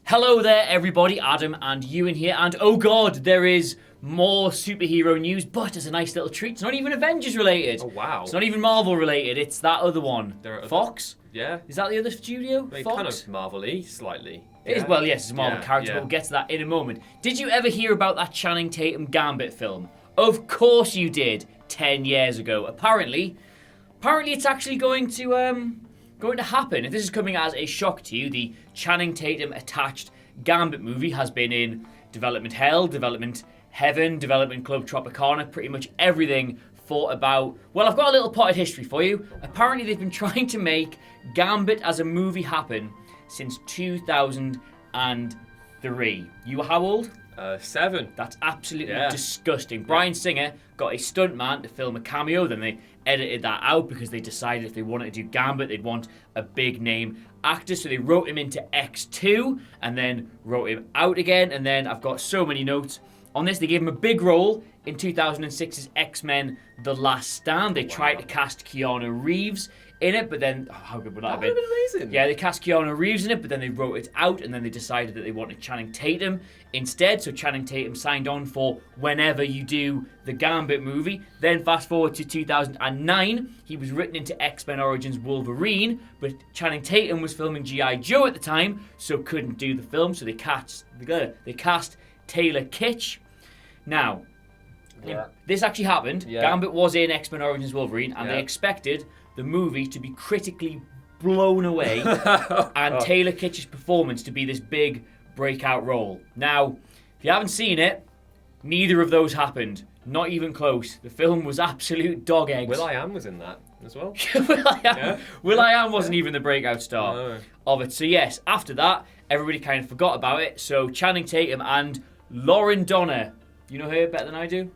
Hello there, everybody. Adam and Ewan here, and oh god, there is more superhero news, but as a nice little treat, it's not even Avengers related. Oh wow. It's not even Marvel related, it's that other one. Fox? Yeah. Is that the other studio? They Fox? kind of Marvel-y, slightly. It is, well, yes, it's a Marvel character, yeah. but we'll get to that in a moment. Did you ever hear about that Channing Tatum Gambit film? Of course you did, 10 years ago. Apparently it's actually going to happen. If this is coming as a shock to you, the Channing Tatum attached Gambit movie has been in development hell, development heaven, development club Tropicana, pretty much everything for about, well, I've got a little potted history for you. Apparently they've been trying to make Gambit as a movie happen since 2003. You were how old? 7. That's absolutely disgusting. Bryan Singer got a stuntman to film a cameo, then they edited that out because they decided if they wanted to do Gambit, they'd want a big name actor, so they wrote him into X2 and then wrote him out again, and then I've got so many notes on this. They gave him a big role in 2006's X-Men The Last Stand. They tried to cast Keanu Reeves in it, but then how good would that have been? That would have been amazing. Yeah, they cast Keanu Reeves in it, but then they wrote it out, and then they decided that they wanted Channing Tatum instead. So Channing Tatum signed on for whenever you do the Gambit movie. Then fast forward to 2009, he was written into X-Men Origins Wolverine, but Channing Tatum was filming G.I. Joe at the time, so couldn't do the film. So they cast Taylor Kitsch. Now, this actually happened. Yeah. Gambit was in X-Men Origins Wolverine, and they expected the movie to be critically blown away and Taylor Kitsch's performance to be this big breakout role. Now, if you haven't seen it, neither of those happened. Not even close. The film was absolute dog eggs. Will.i.am was in that as well. Will.i.am wasn't even the breakout star of it. So yes, after that, everybody kind of forgot about it. So Channing Tatum and Lauren Donner, you know her better than I do?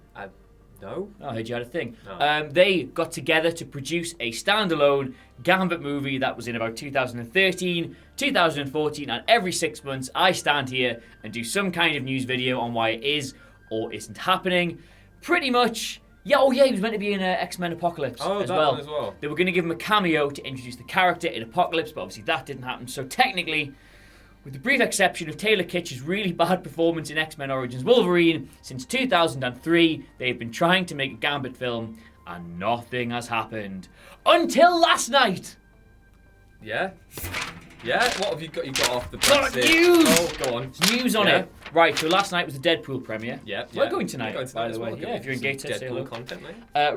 No. I heard you had a thing. No. They got together to produce a standalone Gambit movie that was in about 2013, 2014, and every 6 months I stand here and do some kind of news video on why it is or isn't happening. Pretty much, he was meant to be in X-Men Apocalypse as well. One as well. They were going to give him a cameo to introduce the character in Apocalypse, but obviously that didn't happen. So technically, with the brief exception of Taylor Kitsch's really bad performance in X-Men Origins Wolverine, since 2003, they've been trying to make a Gambit film, and nothing has happened. Until last night! Yeah? Yeah? What have you got? You got off the press? News! Oh, go on. There's news on it. Right, so last night was the Deadpool premiere. Yeah. We're going tonight, We're going by the way. well. Yeah, if you're in Gator, say hello. Deadpool content, mate.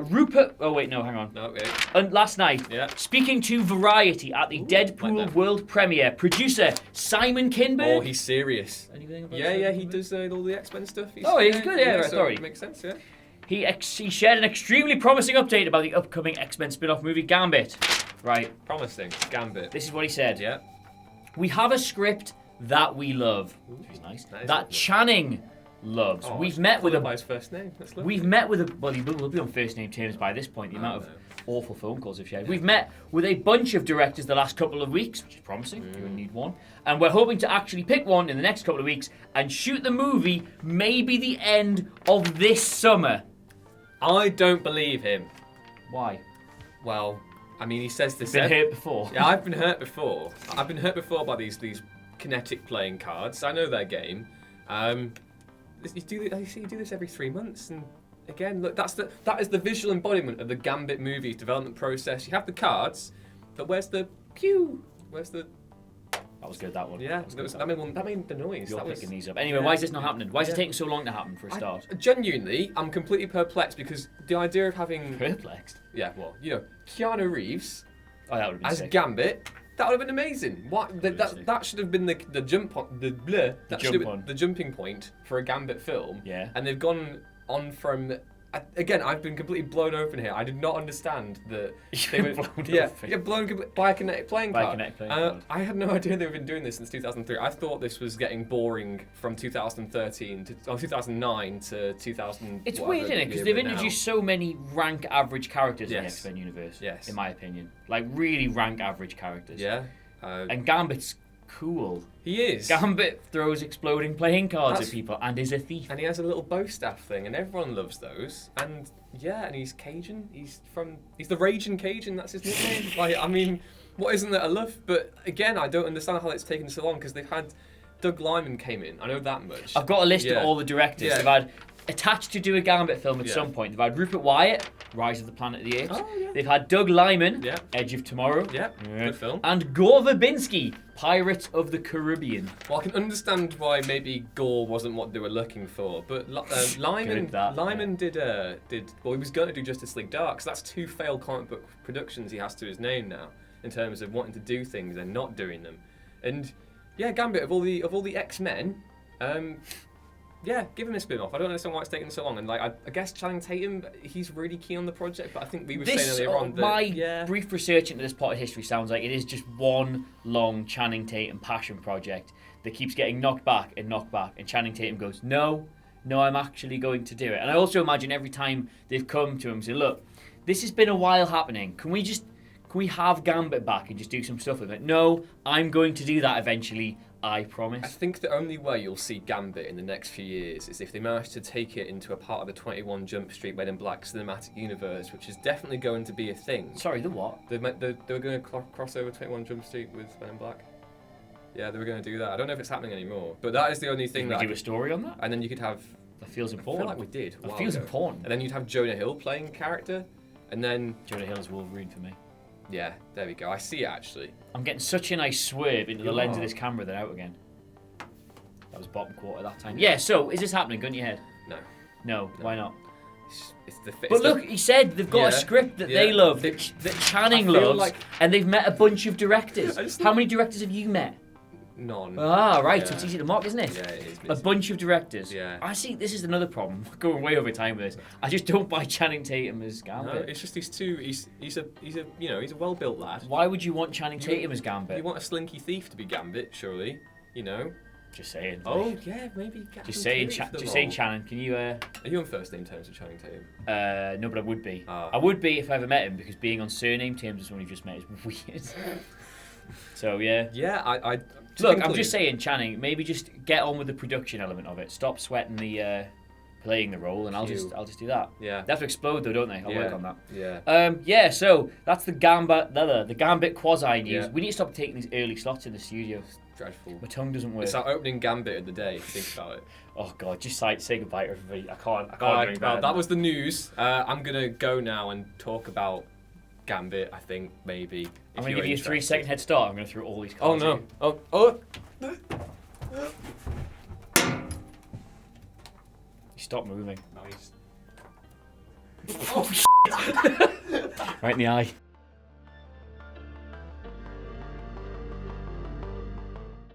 Rupert... Oh, wait, no, hang on. No, wait. Last night, speaking to Variety at the Deadpool world premiere, producer Simon Kinberg... Oh, he's serious. Anything about Yeah, he does all the X-Men stuff. He's good, right, sorry. Makes sense, yeah. He shared an extremely promising update about the upcoming X-Men spin-off movie Gambit. Right. Promising. Gambit. This is what he said. Yeah. We have a script that we love. Which is nice. That Channing loves. We've met with by his first name. That's lovely. We've met with a... Well, he will be on first name terms by this point, the amount of awful phone calls we've shared. We've met with a bunch of directors the last couple of weeks, which is promising. You only need one. And we're hoping to actually pick one in the next couple of weeks and shoot the movie maybe the end of this summer. I don't believe him. Why? Well, I mean, he says this... Been hurt before. Yeah, I've been hurt before. I've been hurt before by these kinetic playing cards. I know their game. You do this every 3 months, and again, look, that is the visual embodiment of the Gambit movie's development process. You have the cards, but where's the cue? Where's the... That was good, that one. Yeah, that made the noise. You're picking these up. Anyway, why is this not happening? Why is it taking so long to happen for a start? Genuinely, I'm completely perplexed because the idea of having... Perplexed? Yeah, well, Keanu Reeves that would have been as sick. Gambit, that would have been amazing. That should have been the jumping point for a Gambit film. Yeah. And they've gone on from... Again, I've been completely blown open here. I did not understand that they were blown by a kinetic playing card. I had no idea they've been doing this since 2003. I thought this was getting boring from 2013 to 2009 to 2000. It's weird, isn't it? Because they've introduced so many rank average characters in the X-Men universe. Yes. In my opinion, like really rank average characters. Yeah. And Gambit's cool. He is. Gambit throws exploding playing cards at people and is a thief. And he has a little bow staff thing, and everyone loves those. And and he's Cajun. He's the Raging Cajun. That's his nickname. What isn't there to love? But again, I don't understand how it's taken so long because they've had Doug Liman came in. I know that much. I've got a list of all the directors. Yeah. They've had attached to do a Gambit film at Yeah. some point. They've had Rupert Wyatt, Rise of the Planet of the Apes. Oh, yeah. They've had Doug Liman, Yeah. Edge of Tomorrow. Yeah, good film. And Gore Verbinski, Pirates of the Caribbean. Well, I can understand why maybe Gore wasn't what they were looking for, but Lyman did. Well, he was going to do Justice League Dark, so that's 2 failed comic book productions he has to his name now, in terms of wanting to do things and not doing them. And yeah, Gambit of all the X-Men, yeah, give him a spin-off. I don't understand why it's taking so long. And like, I guess Channing Tatum, he's really keen on the project, but I think we were saying earlier on that my brief research into this part of history sounds like it is just one long Channing Tatum passion project that keeps getting knocked back, and Channing Tatum goes, no, I'm actually going to do it. And I also imagine every time they've come to him and say, look, this has been a while happening. Can we have Gambit back and just do some stuff with it? No, I'm going to do that eventually. I promise. I think the only way you'll see Gambit in the next few years is if they manage to take it into a part of the 21 Jump Street Men in Black cinematic universe, which is definitely going to be a thing. Sorry, the what? They were going to cross over 21 Jump Street with Men in Black. Yeah, they were going to do that. I don't know if it's happening anymore, but that is the only thing. Did we do a story on that? And then you could have. That feels I important. feel like we did. That feels important. And then you'd have Jonah Hill playing a character, and then Jonah Hill's Wolverine for me. Yeah, there we go. I see it actually. I'm getting such a nice swerve into the You lens are. of this camera, then out again. That was bottom quarter that time. Yeah, so is this happening? Gun to your head. No, why not? It's the. But look, he said they've got a script that they love, that Channing loves, and they've met a bunch of directors. How many directors have you met? None. Ah, right, Yeah. so it's easy to mock, isn't it? Yeah, it is. A bunch of directors. Yeah. I see, this is another problem. We're going way over time with this. I just don't buy Channing Tatum as No, Gambit. it's just he's a well-built lad. Why would you want Channing Tatum as Gambit? You want a slinky thief to be Gambit, surely? You know. Just saying. Oh yeah, maybe. Just saying, Channing. Can you? Are you on first name terms with Channing Tatum? No, but I would be. Ah. I would be if I ever met him, because being on surname terms with someone you just met is weird. So yeah. Yeah, I Look, I'm just saying, Channing. Maybe just get on with the production element of it. Stop sweating the playing the role, and I'll just do that. Yeah. They have to explode though, don't they? I'll work on that. Yeah. Yeah. So that's the Gambit quasi news. Yeah. We need to stop taking these early slots in the studio. Dreadful. My tongue doesn't work. It's our opening Gambit of the day. Think about it. Oh God, just say goodbye to everybody. I can't. Alright, well, that was the news. I'm gonna go now and talk about Gambit. I think maybe. I'm gonna give you a 3-second head start. I'm gonna throw all these Oh cards. no! Oh! Stop moving. Nice. Right in the eye.